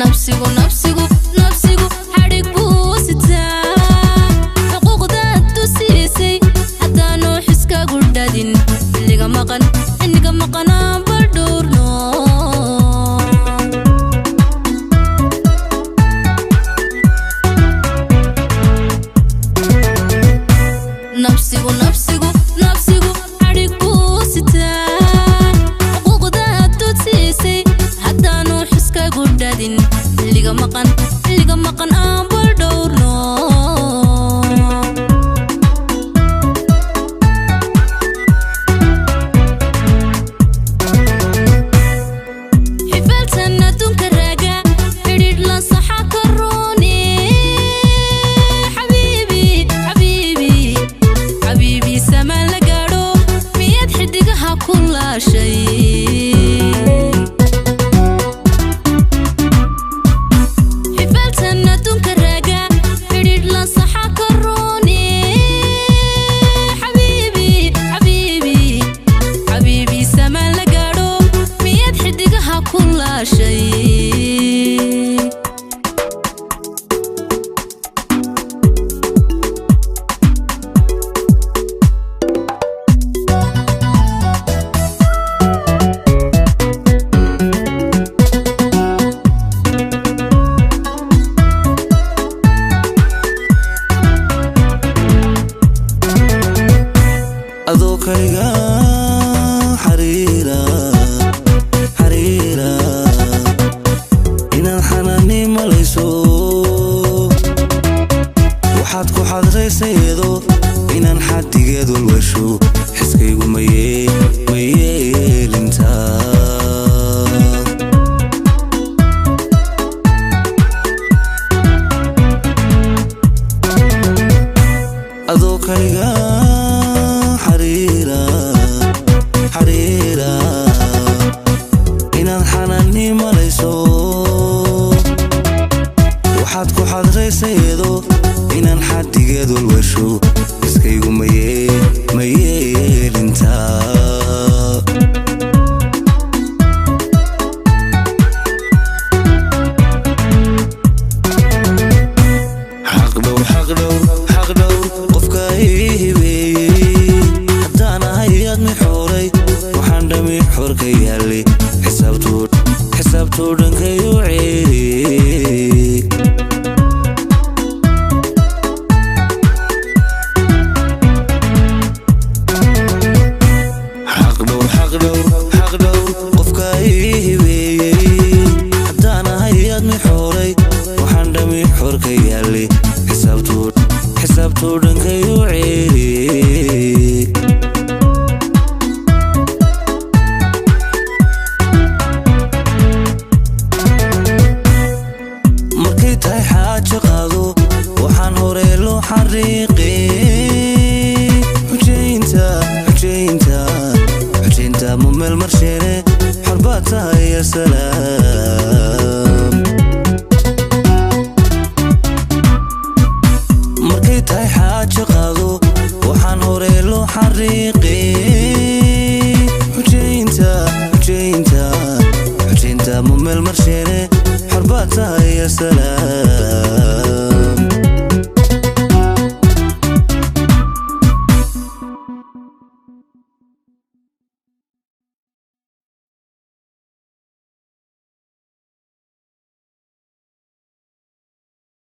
nafsigu nafsigu nafsigu xarig buu sitaa xuquuqda tusiisay haddaanu xiskagu dhadin xilliga maqanaan baldhuurno nafsigu nafsigu nafsigu xarig buu sitaa xuquuqda tusiisay haddaanu xiskagu dhadin xilliga maqanaan baldhuurno adokayga xariira inaan xanaani malayso waxaad ku xadraysaydo inaan xadigeed walwasho xiskaygu ma yeelintaa adokayga xariira inaan xanaani malayso waxaad ku xadraysaydo inaan xadigeed walwasho iskaygu ma yeelintaa xaqdhowr qofka hibeeyey haddaan ahayaad mixuuray waxaan dhami xorka yaallay xisaabtuu dhankayu ceeriyey xaqdhowr qofka hibeeyey haddaan ahayaad mixuuray waxaan dhami xorka yaallay xisaabtuu dhankayu ceeriyey markay tahay xaajo qaado waxaan horey loo xariiqay xujaynta ma meel marsheene xorbaad tahay ya salaam markay tahay xaajo qaado waxaan horey loo xariiqay xujaynta ma meel marsheene xorbaad tahay ya salaam